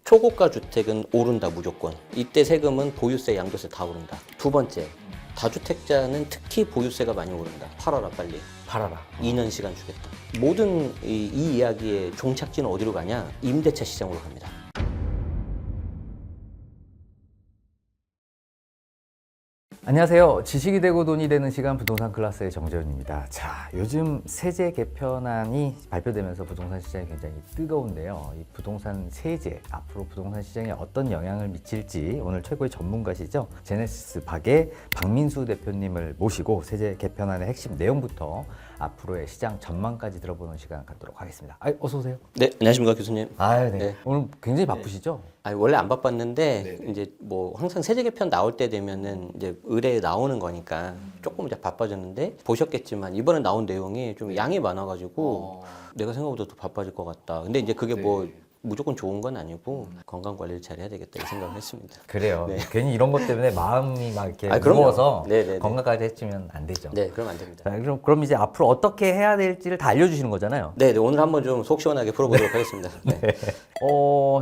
초고가 주택은 오른다 무조건. 이때 세금은 보유세, 양도세 다 오른다. 두 번째, 다주택자는 특히 보유세가 많이 오른다. 팔아라 빨리. 팔아라. 2년 시간 주겠다. 모든 이 이야기의 종착지는 어디로 가냐? 임대차 시장으로 갑니다. 안녕하세요. 지식이 되고 돈이 되는 시간 부동산 클래스의 정재훈입니다. 자, 요즘 세제 개편안이 발표되면서 부동산 시장이 굉장히 뜨거운데요. 이 부동산 세제, 앞으로 부동산 시장에 어떤 영향을 미칠지 오늘 최고의 전문가시죠. 제네시스 박의 박민수 대표님을 모시고 세제 개편안의 핵심 내용부터 앞으로의 시장 전망까지 들어보는 시간 갖도록 하겠습니다. 어서 오세요. 네, 안녕하십니까 교수님. 네. 네. 오늘 굉장히 바쁘시죠? 원래 안 바빴는데 이제 뭐 항상 세제 개편 나올 때 되면은 이제 의뢰에 나오는 거니까 조금 이제 바빠졌는데 보셨겠지만 이번에 나온 내용이 좀 양이 많아가지고 내가 생각보다 더 바빠질 것 같다. 근데 이제 그게 뭐 무조건 좋은 건 아니고 건강 관리를 잘 해야 되겠다 이 생각을 했습니다. 그래요. 네. 괜히 이런 것 때문에 마음이 막 이렇게 그럼요. 무거워서 네네네. 건강까지 해치면 안 되죠. 네, 그럼 안 됩니다. 자, 그럼 이제 앞으로 어떻게 해야 될지를 다 알려주시는 거잖아요. 네, 오늘 한번 좀 속 시원하게 풀어보도록 하겠습니다. 네.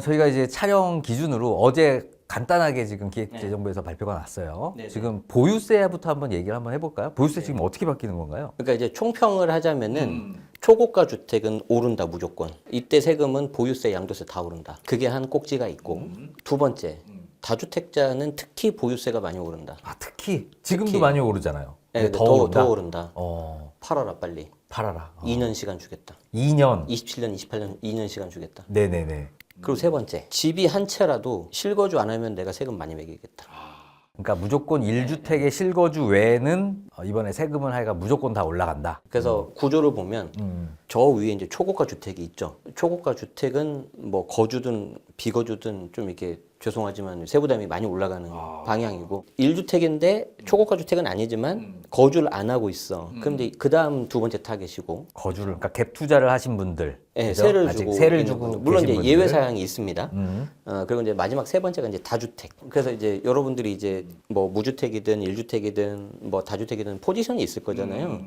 저희가 이제 촬영 기준으로 어제 간단하게 지금 기획재정부에서 발표가 났어요. 네네. 지금 보유세부터 한번 얘기를 한번 해볼까요? 보유세 지금 어떻게 바뀌는 건가요? 그러니까 이제 총평을 하자면은 초고가 주택은 오른다 무조건. 이때 세금은 보유세, 양도세 다 오른다. 그게 한 꼭지가 있고 두 번째, 다주택자는 특히 보유세가 많이 오른다. 특히 지금도 특히. 많이 오르잖아요. 네, 더 오른다. 더 오른다. 팔아라 빨리. 팔아라. 2년 시간 주겠다. 2년. 27년, 28년 2년 시간 주겠다. 네네네. 그리고 세 번째, 집이 한 채라도 실거주 안 하면 내가 세금 많이 매기겠다. 그러니까 무조건 1주택의 실거주 외에는 이번에 세금을 하여가 무조건 다 올라간다. 그래서 구조를 보면 저 위에 이제 초고가 주택이 있죠. 초고가 주택은 뭐 거주든 비거주든 좀 이렇게 죄송하지만 세부담이 많이 올라가는 방향이고 1주택인데 초고가 주택은 아니지만 거주를 안 하고 있어. 그런데 그 다음 두 번째 타겟이고 거주를 그러니까 갭 투자를 하신 분들, 네, 그죠? 세를 아직 주고 세를 있는 주고 분들. 물론 이제 계신 예외 분들. 사항이 있습니다. 그리고 이제 마지막 세 번째가 이제 다주택. 그래서 이제 여러분들이 이제 뭐 무주택이든 1주택이든 뭐 다주택이든 포지션이 있을 거잖아요.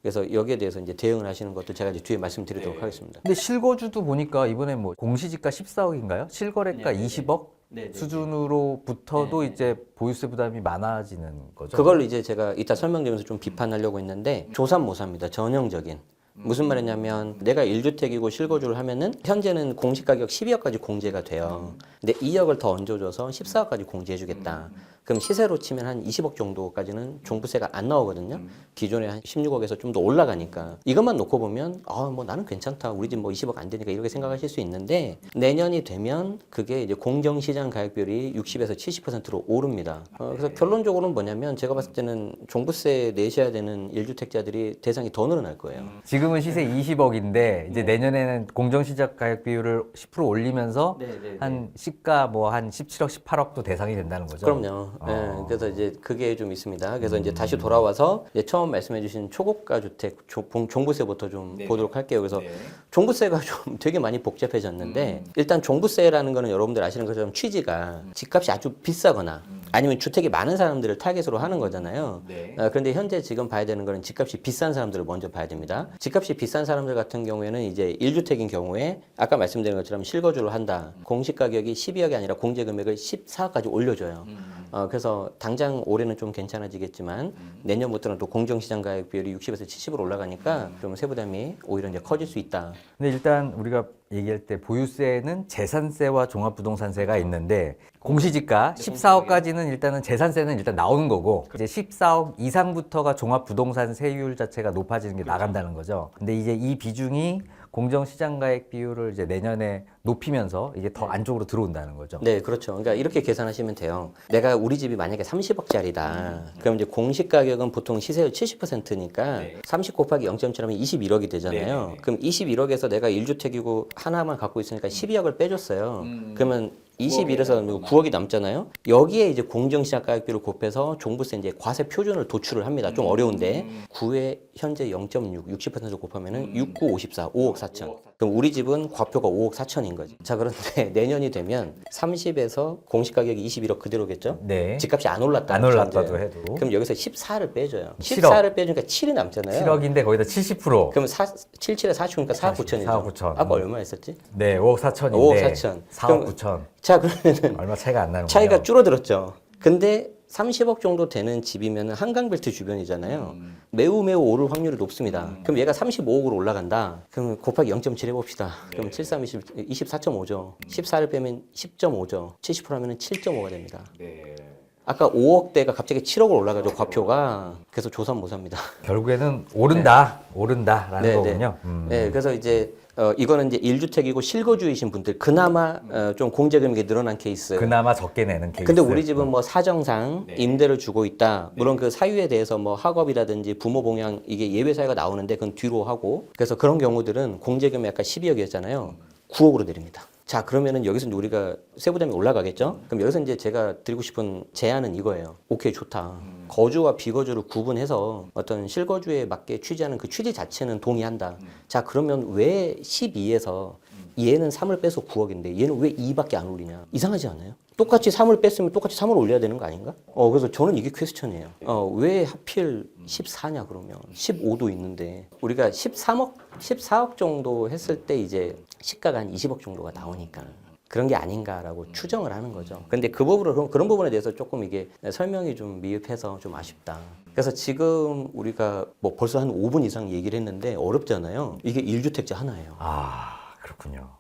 그래서 여기에 대해서 이제 대응을 하시는 것도 제가 이제 뒤에 말씀드리도록 하겠습니다. 근데 실거주도 보니까 이번에 뭐 공시지가 14억인가요? 실거래가 20억 수준으로부터도 이제 보유세 부담이 많아지는 거죠. 그걸로 이제 제가 이따 설명드리면서 좀 비판하려고 했는데 조삼모사입니다. 전형적인. 무슨 말이냐면 내가 1주택이고 실거주를 하면은 현재는 공시가격 12억까지 공제가 돼요. 근데 2억을 더 얹어줘서 14억까지 공제해주겠다. 그럼 시세로 치면 한 20억 정도까지는 종부세가 안 나오거든요. 기존에 한 16억에서 좀 더 올라가니까 이것만 놓고 보면 뭐 나는 괜찮다. 우리 집 뭐 20억 안 되니까 이렇게 생각하실 수 있는데 내년이 되면 그게 이제 공정시장 가액비율이 60에서 70%로 오릅니다. 그래서 결론적으로는 뭐냐면 제가 봤을 때는 종부세 내셔야 되는 1주택자들이 대상이 더 늘어날 거예요. 지금은 시세 20억인데 이제 내년에는 공정시장 가격 비율을 10% 올리면서 한 시가 뭐 한 17억, 18억도 대상이 된다는 거죠. 그럼요. 네, 그래서 이제 그게 좀 있습니다. 그래서 이제 다시 돌아와서 이제 처음 말씀해주신 초고가 주택 종부세부터 좀 보도록 할게요. 그래서 종부세가 좀 되게 많이 복잡해졌는데 일단 종부세라는 거는 여러분들 아시는 것처럼 취지가 집값이 아주 비싸거나 아니면 주택이 많은 사람들을 타겟으로 하는 거잖아요. 그런데 현재 지금 봐야 되는 거는 집값이 비싼 사람들을 먼저 봐야 됩니다. 집값이 비싼 사람들 같은 경우에는 이제 1주택인 경우에 아까 말씀드린 것처럼 실거주를 한다. 공시가격이 12억이 아니라 공제금액을 14억까지 올려줘요. 그래서 당장 올해는 좀 괜찮아지겠지만 내년부터는 또 공정시장 가격 비율이 60에서 70으로 올라가니까 좀 세부담이 오히려 이제 커질 수 있다. 근데 일단 우리가 얘기할 때 보유세는 재산세와 종합부동산세가 있는데 공시지가 14억까지는 일단은 재산세는 일단 나오는 거고 이제 14억 이상부터가 종합부동산 세율 자체가 높아지는 게 나간다는 거죠. 근데 이제 이 비중이 공정시장가액 비율을 이제 내년에 높이면서 이게 더 안쪽으로 들어온다는 거죠. 네, 그렇죠. 그러니까 이렇게 계산하시면 돼요. 내가 우리 집이 만약에 30억짜리다. 그럼 이제 공시가격은 보통 시세율 70%니까 30 곱하기 0.7하면 21억이 되잖아요. 그럼 21억에서 내가 1주택이고 하나만 갖고 있으니까 12억을 빼줬어요. 그러면 21에서 9억이 남잖아요. 여기에 이제 공정시장 가격비를 곱해서 종부세 이제 과세 표준을 도출을 합니다. 좀 어려운데 9에 현재 0.6, 60% 곱하면은 6, 9, 54, 5억 4천. 그럼 우리 집은 과표가 5억 4천인 거지. 자, 그런데 내년이 되면 30에서 공시 가격이 21억 그대로겠죠? 네. 집값이 안 올랐다. 안 올랐다도 해도. 그럼 여기서 14를 빼줘요. 7억. 14를 빼주니까 7이 남잖아요. 7억인데 거기다 70%. 그럼 77에 40이니까 4억 9천이죠. 4억 9천. 아까 얼마 했었지? 네, 5억 4천인데 5억 4천. 4억 그럼 9천. 자, 그러면은 얼마 차이가 안 나는 거예요. 차이가 줄어들었죠. 근데 30억 정도 되는 집이면 한강벨트 주변이잖아요. 매우 오를 확률이 높습니다. 그럼 얘가 35억으로 올라간다. 그럼 곱하기 0.7 해봅시다. 그럼 7, 3, 24.5죠. 14를 빼면 10.5죠. 70% 하면 7.5가 됩니다. 아까 5억대가 갑자기 7억으로 올라가죠, 과표가. 그래서 조선 못 삽니다. 결국에는 오른다라는 네, 거군요. 네, 그래서 이제 이거는 이제 1주택이고 실거주이신 분들 그나마 좀 공제 금액이 늘어난 케이스. 그나마 적게 내는 케이스. 근데 우리 집은 뭐 사정상 임대를 주고 있다. 물론 그 사유에 대해서 뭐 학업이라든지 부모 봉양 이게 예외 사유가 나오는데 그건 뒤로 하고. 그래서 그런 경우들은 공제 금액 아까 12억이었잖아요. 9억으로 내립니다. 자, 그러면은 여기서 이제 우리가 세부담이 올라가겠죠? 그럼 여기서 이제 제가 드리고 싶은 제안은 이거예요. 오케이, 좋다. 거주와 비거주를 구분해서 어떤 실거주에 맞게 취지하는 그 취지 자체는 동의한다. 자, 그러면 왜 12에서 얘는 3을 빼서 9억인데 얘는 왜 2밖에 안 올리냐? 이상하지 않아요? 똑같이 3을 뺐으면 똑같이 3을 올려야 되는 거 아닌가? 그래서 저는 이게 퀘스천이에요. 왜 하필 14냐 그러면 15도 있는데 우리가 14억 정도 했을 때 이제 시가가 한 20억 정도가 나오니까 그런 게 아닌가라고 추정을 하는 거죠. 근데 그런 부분에 대해서 조금 이게 설명이 좀 미흡해서 좀 아쉽다. 그래서 지금 우리가 뭐 벌써 한 5분 이상 얘기를 했는데 어렵잖아요. 이게 1주택자 하나예요. 아, 그렇군요.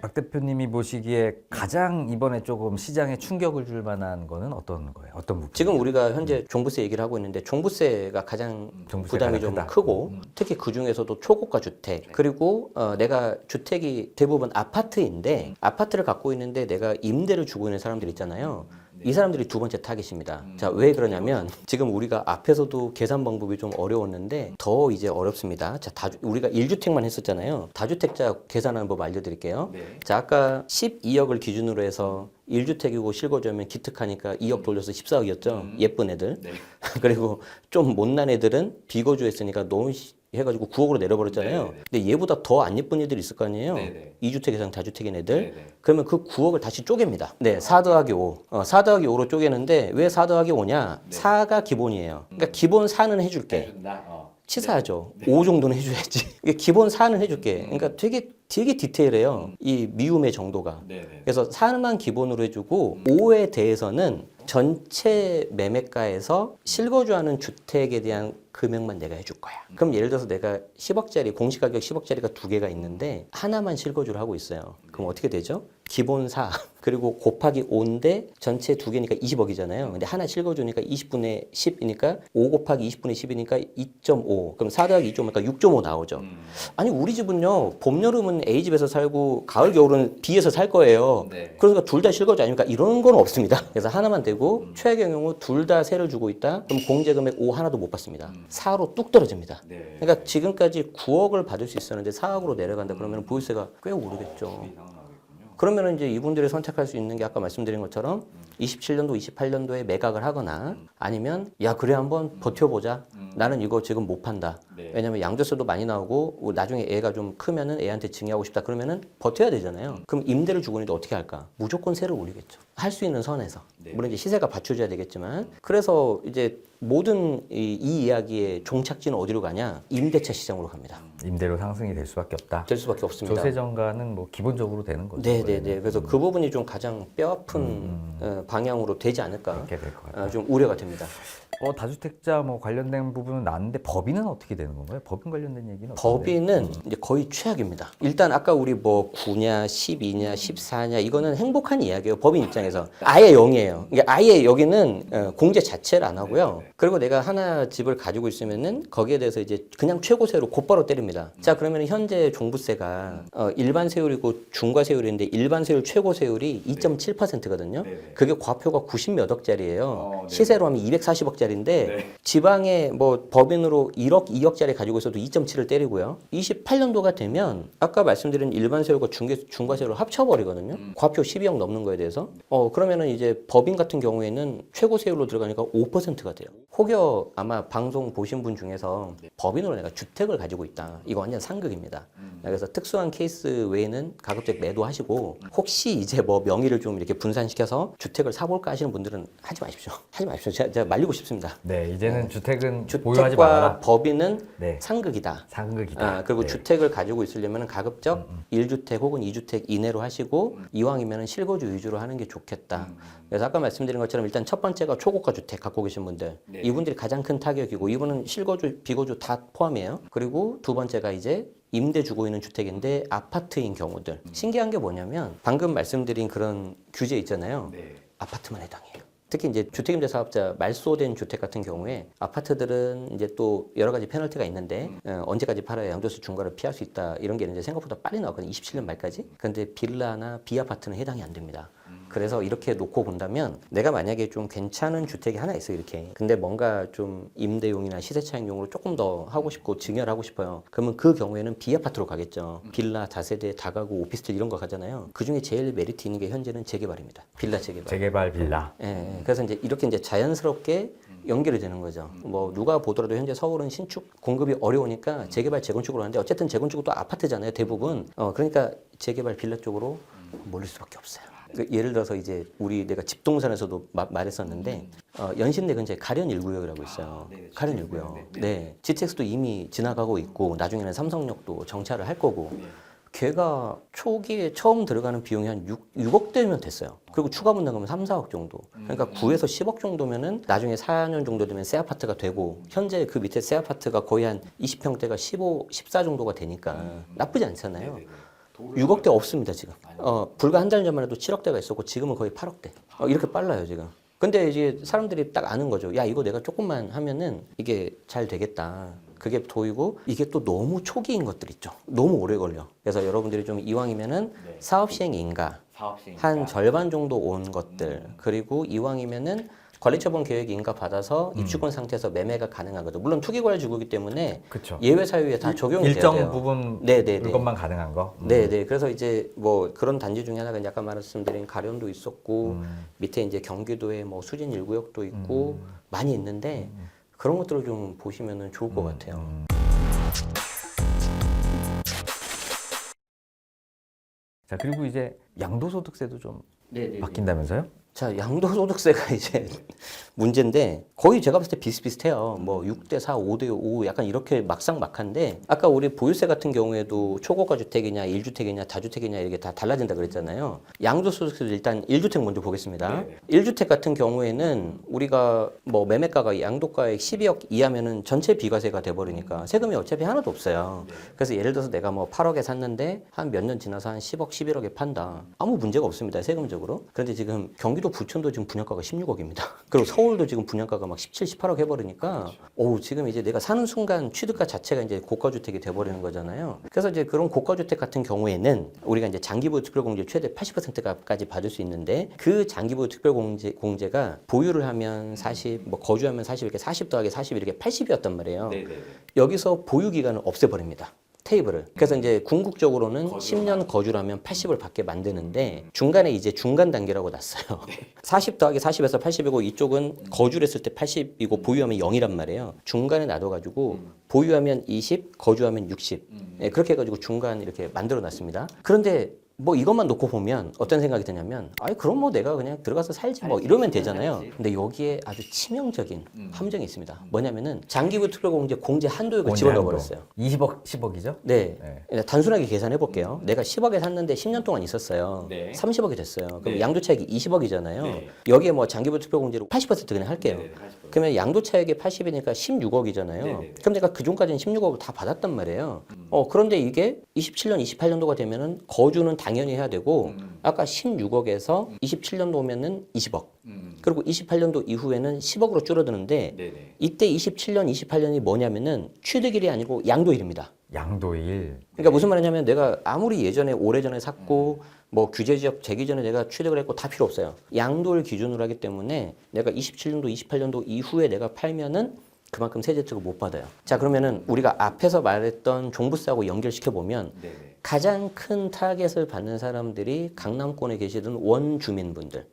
박 대표님이 보시기에 가장 이번에 조금 시장에 충격을 줄 만한 거는 어떤 거예요? 어떤 부분? 지금 우리가 현재 종부세 얘기를 하고 있는데 종부세가 가장 종부세가 부담이 좀 크다. 크고 특히 그 중에서도 초고가 주택 그리고 내가 주택이 대부분 아파트인데 아파트를 갖고 있는데 내가 임대를 주고 있는 사람들 있잖아요. 이 사람들이 두 번째 타겟입니다. 자, 왜 그러냐면 지금 우리가 앞에서도 계산 방법이 좀 어려웠는데 더 이제 어렵습니다. 자, 우리가 1주택만 했었잖아요. 다주택자 계산하는 법 알려드릴게요. 자, 아까 12억을 기준으로 해서 1주택이고 실거주하면 기특하니까 2억 돌려서 14억이었죠. 예쁜 애들. 그리고 좀 못난 애들은 비거주했으니까 너무 해가지고 9억으로 내려버렸잖아요. 근데 얘보다 더 안 예쁜 애들이 있을 거 아니에요. 2주택 이상 다주택인 애들. 그러면 그 9억을 다시 쪼갭니다. 네, 4 더하기 5. 4 더하기 5로 쪼개는데 왜 4 더하기 5냐? 4가 기본이에요. 그러니까 기본 4는 해줄게. 치사하죠. 5 정도는 해줘야지. 이게 기본 4는 해줄게. 그러니까 되게 디테일해요. 이 미움의 정도가. 그래서 4만 기본으로 해주고 5에 대해서는 전체 매매가에서 실거주하는 주택에 대한 금액만 내가 해줄 거야. 그럼 예를 들어서 내가 10억짜리 공시가격 10억짜리가 두 개가 있는데 하나만 실거주를 하고 있어요. 그럼 어떻게 되죠? 기본 4 그리고 곱하기 5인데 전체 두 개니까 20억이잖아요. 근데 하나 실거주니까 20분의 10이니까 5 곱하기 20분의 10이니까 2.5. 그럼 4 더하기 2.5니까 6.5 나오죠. 아니 우리 집은요. 봄 여름은 A 집에서 살고 가을 겨울은 B에서 살 거예요. 그러니까 둘 다 실거주 아닙니까? 이런 건 없습니다. 그래서 하나만 되고 최악의 경우 둘 다 세를 주고 있다. 그럼 공제금액 5 하나도 못 받습니다. 4로 뚝 떨어집니다. 그러니까 지금까지 9억을 받을 수 있었는데 4억으로 내려간다 그러면 보유세가 꽤 오르겠죠. 그러면 이제 이분들이 선택할 수 있는 게 아까 말씀드린 것처럼 27년도, 28년도에 매각을 하거나 아니면 야 그래 한번 버텨보자. 나는 이거 지금 못 판다. 왜냐면 양도세도 많이 나오고 나중에 애가 좀 크면은 애한테 증여하고 싶다. 그러면은 버텨야 되잖아요. 그럼 임대를 주고 있는데 어떻게 할까? 무조건 세를 올리겠죠. 할 수 있는 선에서. 물론 이제 시세가 받쳐줘야 되겠지만 그래서 이제 모든 이 이야기의 종착지는 어디로 가냐? 임대차 시장으로 갑니다. 임대료 상승이 될 수밖에 없다. 될 수밖에 없습니다. 조세 정가는 뭐 기본적으로 되는 거죠. 네네네. 그래서 그 부분이 좀 가장 뼈아픈 방향으로 되지 않을까? 그렇게 될 것 같아요. 좀 우려가 됩니다. 다주택자 뭐 관련된 부분은 나는데 법인은 어떻게 되는 건가요? 법인 관련된 얘기는 법인은 이제 거의 최악입니다. 일단 아까 우리 뭐 9냐, 12냐, 14냐 이거는 행복한 이야기예요. 법인 입장에서 아예 0이에요. 이게 아예 여기는 공제 자체를 안 하고요. 그리고 내가 하나 집을 가지고 있으면은 거기에 대해서 이제 그냥 최고세로 곧바로 때립니다. 자 그러면 현재 종부세가 일반 세율이고 중과 세율인데 일반 세율 최고 세율이 2.7%거든요. 그게 과표가 90몇 억짜리예요. 시세로 하면 240억짜리. 2억짜리인데 네. 지방에 뭐 법인으로 1억, 2억짜리 가지고 있어도 2.7을 때리고요. 28년도가 되면 아까 말씀드린 일반세율과 중과세율을 합쳐버리거든요. 과표 12억 넘는 거에 대해서. 그러면은 이제 법인 같은 경우에는 최고 세율로 들어가니까 5%가 돼요. 혹여 아마 방송 보신 분 중에서 법인으로 내가 주택을 가지고 있다. 이거 완전 상극입니다. 그래서 특수한 케이스 외에는 가급적 매도하시고 혹시 이제 뭐 명의를 좀 이렇게 분산시켜서 주택을 사볼까 하시는 분들은 하지 마십시오. 하지 마십시오. 제가 말리고 싶습니다. 네, 이제는 주택은 보유하지 말아라. 주택과 법인은 네. 상극이다. 상극이다. 그리고 네. 주택을 가지고 있으려면 가급적 1주택 혹은 2주택 이내로 하시고 이왕이면 실거주 위주로 하는 게 좋겠다. 그래서 아까 말씀드린 것처럼 일단 첫 번째가 초고가 주택 갖고 계신 분들. 네. 이분들이 가장 큰 타격이고 이분은 실거주, 비거주 다 포함이에요. 그리고 두 번째가 이제 임대 주고 있는 주택인데 아파트인 경우들. 신기한 게 뭐냐면 방금 말씀드린 그런 규제 있잖아요. 네. 아파트만 해당해요. 특히 이제 주택임대 사업자 말소된 주택 같은 경우에 아파트들은 이제 또 여러 가지 페널티가 있는데 언제까지 팔아야 양도세 중과를 피할 수 있다 이런 게 이제 생각보다 빨리 나왔거든요. 27년 말까지. 근데 빌라나 비아파트는 해당이 안 됩니다. 그래서 이렇게 놓고 본다면 내가 만약에 좀 괜찮은 주택이 하나 있어요 이렇게. 근데 뭔가 좀 임대용이나 시세차익용으로 조금 더 하고 싶고 증여를 하고 싶어요. 그러면 그 경우에는 비아파트로 가겠죠. 빌라, 다세대, 다가구, 오피스텔 이런 거 가잖아요. 그중에 제일 메리트 있는 게 현재는 재개발입니다. 빌라 재개발. 재개발 빌라. 예, 그래서 이제 이렇게 이제 자연스럽게 연결이 되는 거죠. 뭐 누가 보더라도 현재 서울은 신축 공급이 어려우니까 재개발 재건축으로 하는데 어쨌든 재건축은 또 아파트잖아요 대부분. 그러니까 재개발 빌라 쪽으로 몰릴 수밖에 없어요. 예를 들어서 이제 내가 집동산에서도 말했었는데 연신내 근처에 가련 1구역이라고 있어요. 가련 1구역. 네, GTX도 이미 지나가고 있고 나중에는 삼성역도 정차를 할 거고. 걔가 초기에 처음 들어가는 비용이 한 6억대면 됐어요. 그리고 추가 분담금은 3, 4억 정도. 그러니까 9에서 10억 정도면은 나중에 4년 정도 되면 새 아파트가 되고 현재 그 밑에 새 아파트가 거의 한 20평대가 15, 14 정도가 되니까 나쁘지 않잖아요. 6억대 없습니다 지금. 불과 한 달 전만 해도 7억대가 있었고 지금은 거의 8억대. 이렇게 빨라요 지금. 근데 이제 사람들이 딱 아는 거죠. 야 이거 내가 조금만 하면은 이게 잘 되겠다. 그게 보이고 이게 또 너무 초기인 것들 있죠. 너무 오래 걸려. 그래서 여러분들이 좀 이왕이면은 사업 시행 인가 한 절반 정도 온 것들 그리고 이왕이면은 관리처분 계획 인가 받아서 입주권 상태에서 매매가 가능한 거죠. 물론 투기과열지구이기 때문에 그쵸. 예외 사유에 다 적용이 돼야 돼요. 일정 부분 네네네. 물건만 가능한 거. 네네. 그래서 이제 뭐 그런 단지 중에 하나가 아까 말씀드린 가련도 있었고 밑에 이제 경기도에 뭐 수진 1구역도 있고 많이 있는데 그런 것들을 좀 보시면은 좋을 것 같아요. 자, 그리고 이제 양도소득세도 좀 네네. 바뀐다면서요? 자, 양도소득세가 이제 문제인데 거의 제가 봤을 때 비슷비슷해요. 뭐 6대 4, 5대 5 약간 이렇게 막상막한데 아까 우리 보유세 같은 경우에도 초고가 주택이냐 1주택이냐 다주택이냐 이게 다 달라진다 그랬잖아요. 양도소득세도 일단 1주택 먼저 보겠습니다. 1주택 같은 경우에는 우리가 뭐 매매가가 양도가액 12억 이하면은 전체 비과세가 돼버리니까 세금이 어차피 하나도 없어요. 그래서 예를 들어서 내가 뭐 8억에 샀는데 한 몇 년 지나서 한 10억, 11억에 판다. 아무 문제가 없습니다. 세금적으로. 그런데 지금 경기도 부천도 지금 분양가가 16억입니다. 그리고 서울도 지금 분양가가 막 17, 18억 해버리니까, 지금 이제 내가 사는 순간 취득가 자체가 이제 고가주택이 돼버리는 거잖아요. 그래서 이제 그런 고가주택 같은 경우에는 우리가 이제 장기보유 특별공제 최대 80%까지 받을 수 있는데 그 장기보유 특별공제가 보유를 하면 40, 뭐 거주하면 40 이렇게 40 더하기 40 이렇게 80이었단 말이에요. 여기서 보유 기간을 없애버립니다. 테이블을. 그래서 이제 궁극적으로는 10년 거주라면 80을 받게 만드는데 중간에 이제 중간 단계라고 놨어요. 40 더하기 40에서 80이고 이쪽은 거주를 했을 때 80이고 보유하면 0이란 말이에요. 중간에 놔둬가지고 보유하면 20, 거주하면 60. 네, 그렇게 해가지고 중간 이렇게 만들어 놨습니다. 그런데 뭐 이것만 놓고 보면 어떤 생각이 드냐면 그럼 뭐 내가 그냥 들어가서 살지 뭐 이러면 되잖아요. 근데 여기에 아주 치명적인 함정이 있습니다. 뭐냐면은 장기부 특별공제 공제 한도액을 집어넣어 버렸어요. 20억, 10억이죠? 네. 단순하게 계산해 볼게요. 내가 10억에 샀는데 10년 동안 있었어요. 30억이 됐어요. 그럼 양도차익이 20억이잖아요. 여기에 뭐 장기부 특별공제로 80% 그냥 할게요. 그러면 양도차익이 80이니까 16억이잖아요. 그럼 내가 그전까지는 16억을 다 받았단 말이에요. 그런데 이게 27년, 28년도가 되면은 거주는 당연히 해야 되고 아까 16억에서 27년도 오면은 20억. 그리고 28년도 이후에는 10억으로 줄어드는데 이때 27년, 28년이 뭐냐면은 취득일이 아니고 양도일입니다. 양도일. 그러니까 무슨 말이냐면 내가 아무리 예전에 오래전에 샀고 뭐 규제 지역 재기 전에 내가 취득을 했고 다 필요 없어요. 양도일 기준으로 하기 때문에 내가 27년도, 28년도 이후에 내가 팔면은 그만큼 세제 혜택을 못 받아요. 자, 그러면은 우리가 앞에서 말했던 종부세하고 연결시켜 보면 가장 큰 타겟을 받는 사람들이 강남권에 계시던 원주민분들.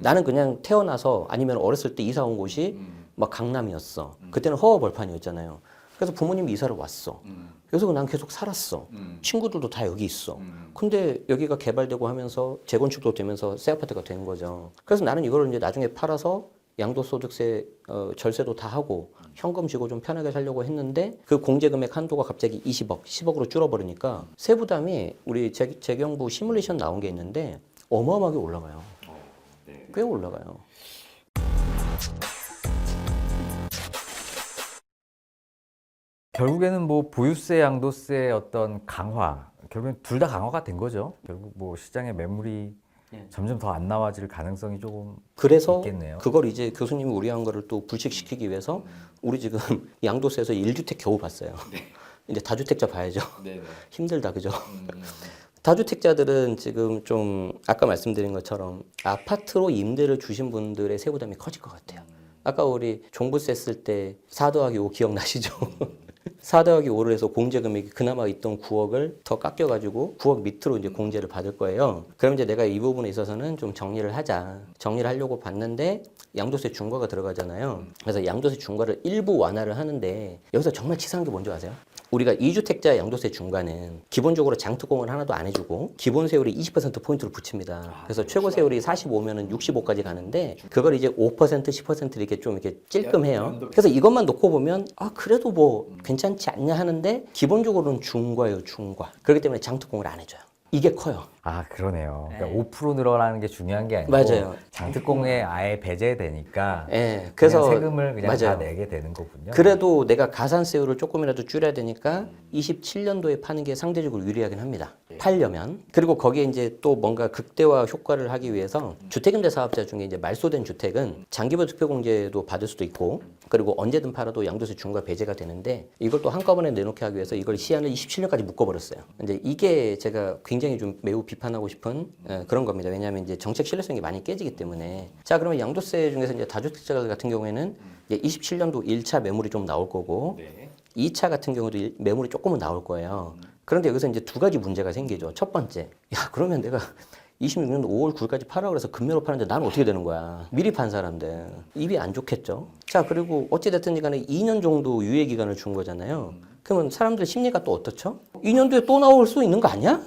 나는 그냥 태어나서 아니면 어렸을 때 이사 온 곳이 막 강남이었어. 그때는 허허 벌판이었잖아요. 그래서 부모님이 이사를 왔어. 그래서 난 계속 살았어. 친구들도 다 여기 있어. 근데 여기가 개발되고 하면서 재건축도 되면서 새 아파트가 된 거죠. 그래서 나는 이걸 이제 나중에 팔아서 양도소득세 절세도 다 하고 현금 쥐고 좀 편하게 살려고 했는데 그 공제금액 한도가 갑자기 20억, 10억으로 줄어버리니까 세부담이 우리 재경부 시뮬레이션 나온 게 있는데 어마어마하게 올라가요. 꽤 올라가요. 결국에는 뭐 보유세, 양도세 어떤 강화, 결국엔 둘 다 강화가 된 거죠. 결국 뭐 시장에 매물이 점점 더 안 나와질 가능성이 조금 그래서 있겠네요. 그걸 이제 교수님이 우려한 거를 또 불식시키기 위해서 우리 지금 양도세에서 1주택 겨우 봤어요. 이제 다주택자 봐야죠. 힘들다, 그죠? 다주택자들은 지금 좀 아까 말씀드린 것처럼 아파트로 임대를 주신 분들의 세부담이 커질 것 같아요. 아까 우리 종부세 쓸 때 4 더하기 5 기억나시죠? 4 더하기 5를 해서 공제 금액이 그나마 있던 9억을 더 깎여가지고 9억 밑으로 이제 공제를 받을 거예요. 그럼 이제 내가 이 부분에 있어서는 좀 정리를 하자. 정리를 하려고 봤는데 양도세 중과가 들어가잖아요. 그래서 양도세 중과를 일부 완화를 하는데 여기서 정말 치사한 게 뭔지 아세요? 우리가 2주택자 양도세 중과는 기본적으로 장특공을 하나도 안 해주고 기본 세율이 20%포인트를 붙입니다. 그래서 최고 세율이 45면은 65까지 가는데 그걸 이제 5%, 10% 이렇게 좀 이렇게 찔끔해요. 그래서 이것만 놓고 보면 아 그래도 뭐 괜찮지 않냐 하는데 기본적으로는 중과예요, 중과. 그렇기 때문에 장특공을 안 해줘요. 이게 커요. 아, 그러네요. 그러니까 5% 늘어나는 게 중요한 게 아니고 맞아요. 장특공에 아예 배제되니까 네, 그래서 그냥 세금을 그냥 다 맞아요. 내게 되는 거군요. 그래도 내가 가산세율을 조금이라도 줄여야 되니까 27년도에 파는 게 상대적으로 유리하긴 합니다. 팔려면. 그리고 거기에 이제 또 뭔가 극대화 효과를 하기 위해서 주택임대 사업자 중에 이제 말소된 주택은 장기부 특별공제도 받을 수도 있고 그리고 언제든 팔아도 양도세 중과 배제가 되는데 이걸 또 한꺼번에 내놓게 하기 위해서 이걸 시한을 27년까지 묶어버렸어요. 이제 이게 제가 굉장히 좀 매우 비판하고 싶은 그런 겁니다. 왜냐하면 이제 정책 신뢰성이 많이 깨지기 때문에. 자, 그러면 양도세 중에서 이제 다주택자 같은 경우에는 이제 27년도 1차 매물이 좀 나올 거고 2차 같은 경우도 매물이 조금은 나올 거예요. 그런데 여기서 이제 두 가지 문제가 생기죠. 첫 번째, 야 그러면 내가 26년도 5월 9일까지 팔아 그래서 금매로 파는데 나는 어떻게 되는 거야? 미리 판 사람들 입이 안 좋겠죠. 자, 그리고 어찌됐든 간에 2년 정도 유예 기간을 준 거잖아요. 그러면 사람들 심리가 또 어떻죠? 2년 뒤에 또 나올 수 있는 거 아니야?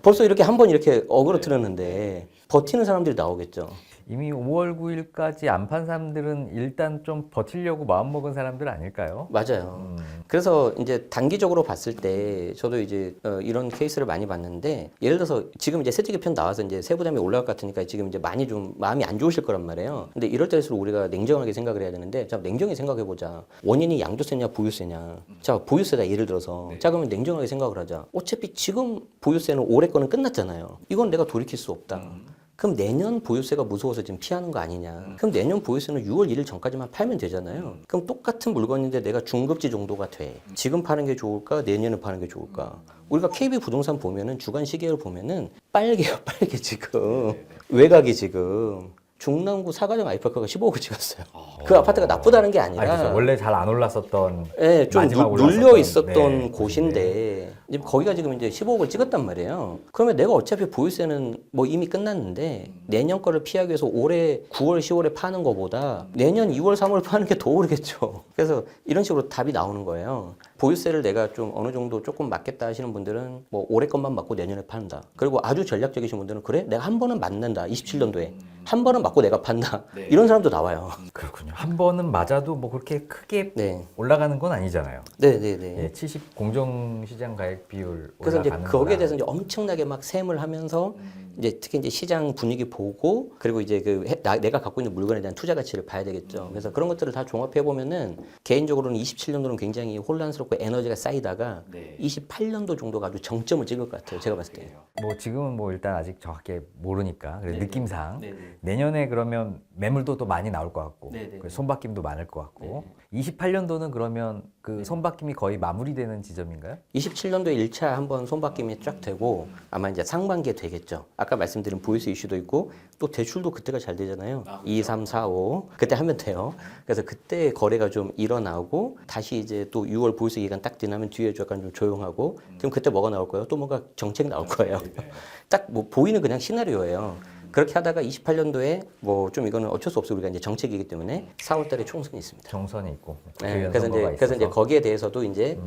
벌써 이렇게 한 번 이렇게 어그러뜨렸는데 버티는 사람들이 나오겠죠. 이미 5월 9일까지 안 판 사람들은 일단 좀 버티려고 마음먹은 사람들 아닐까요? 맞아요. 그래서 이제 단기적으로 봤을 때 저도 이제 이런 케이스를 많이 봤는데 예를 들어서 지금 이제 세제 개편 나와서 이제 세부담이 올라갈 것 같으니까 지금 이제 많이 좀 마음이 안 좋으실 거란 말이에요. 근데 이럴 때일수록 우리가 냉정하게 생각을 해야 되는데 자, 냉정히 생각해 보자. 원인이 양도세냐 보유세냐. 자, 보유세다 예를 들어서. 자, 그러면 냉정하게 생각을 하자. 어차피 지금 보유세는 올해 거는 끝났잖아요. 이건 내가 돌이킬 수 없다. 그럼 내년 보유세가 무서워서 지금 피하는 거 아니냐. 그럼 내년 보유세는 6월 1일 전까지만 팔면 되잖아요. 그럼 똑같은 물건인데 내가 중급지 정도가 돼. 지금 파는 게 좋을까? 내년에 파는 게 좋을까? 우리가 KB 부동산 보면은 주간 시계를 보면은 빨개요, 빨개 지금. 외곽이 지금. 중랑구 사가정 아이파크가 15억을 찍었어요. 그 아파트가 나쁘다는 게 아니라 그렇죠. 원래 잘 안 올랐었던 네, 좀 마지막 눌려 올랐었던, 있었던 곳인데 이제 거기가 지금 이제 15억을 찍었단 말이에요. 그러면 내가 어차피 보유세는 뭐 이미 끝났는데 내년 거를 피하기 위해서 올해 9월, 10월에 파는 거보다 내년 2월, 3월 파는 게 더 오르겠죠. 그래서 이런 식으로 답이 나오는 거예요. 보유세를 내가 좀 어느 정도 조금 맞겠다 하시는 분들은 뭐 올해 것만 맞고 내년에 판다. 그리고 아주 전략적이신 분들은 그래? 내가 한 번은 맞는다. 27년도에. 한 번은 맞고 내가 판다. 이런 사람도 나와요. 그렇군요. 한 번은 맞아도 뭐 그렇게 크게 네. 올라가는 건 아니잖아요. 네네네. 예, 70 공정시장 가액 비율 그래서 이제 올라가는 거기에 거랑 대해서 이제 엄청나게 막 셈을 하면서 이제 특히 이제 시장 분위기 보고 그리고 이제 내가 갖고 있는 물건에 대한 투자 가치를 봐야 되겠죠. 그래서 그런 것들을 다 종합해 보면은 개인적으로는 27년도는 굉장히 혼란스럽고 에너지가 쌓이다가 28년도 정도가 아주 정점을 찍을 것 같아요. 제가 봤을 때. 뭐 지금은 뭐 일단 아직 정확하게 모르니까 그래 느낌상 내년에 그러면 매물도 또 많이 나올 것 같고 그리고 손바뀜도 많을 것 같고 28년도는 그러면 그 손바뀜이 거의 마무리되는 지점인가요? 27년도에 1차 한번 손바뀜이 쫙 되고 아마 이제 상반기에 되겠죠. 아까 말씀드린 보이스 이슈도 있고 또 대출도 그때가 잘 되잖아요. 2, 3, 4, 5 그때 하면 돼요. 그래서 그때 거래가 좀 일어나고 다시 이제 또 6월 보이스 기간 딱 지나면 뒤에 약간 좀 조용하고 그럼 그때 뭐가 나올 거예요? 또 뭔가 정책이 나올 거예요. 딱 뭐 보이는 그냥 시나리오예요. 그렇게 하다가 28년도에 뭐 좀 이거는 어쩔 수 없어 우리가 이제 정책이기 때문에 4월달에 총선이 있습니다. 정선이 있고. 네, 그래서 이제 거기에 대해서도 이제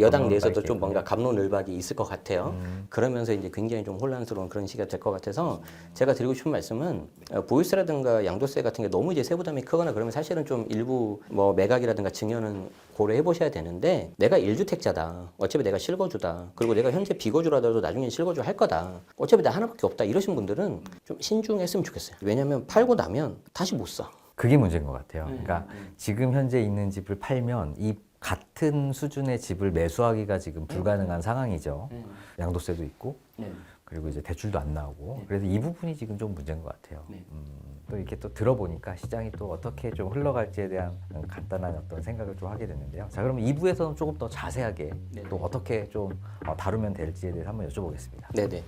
여당 내에서도 좀 뭔가 갑론을박이 있을 것 같아요. 그러면서 이제 굉장히 좀 혼란스러운 그런 시기가 될 것 같아서 제가 드리고 싶은 말씀은 보유세라든가 양도세 같은 게 너무 이제 세부담이 크거나 그러면 사실은 좀 일부 뭐 매각이라든가 증여는 고려해 보셔야 되는데 내가 1주택자다. 어차피 내가 실거주다. 그리고 내가 현재 비거주라도 나중에 실거주 할 거다. 어차피 나 하나밖에 없다. 이러신 분들은 좀 신중했으면 좋겠어요. 왜냐하면 팔고 나면 다시 못 사. 그게 문제인 것 같아요. 그러니까 지금 현재 있는 집을 팔면 이 같은 수준의 집을 매수하기가 지금 불가능한 상황이죠. 양도세도 있고 그리고 이제 대출도 안 나오고 그래서 이 부분이 지금 좀 문제인 것 같아요. 또 이렇게 또 들어보니까 시장이 또 어떻게 좀 흘러갈지에 대한 간단한 어떤 생각을 좀 하게 됐는데요. 자, 그럼 2부에서는 조금 더 자세하게 또 어떻게 좀 다루면 될지에 대해서 한번 여쭤보겠습니다. 네네.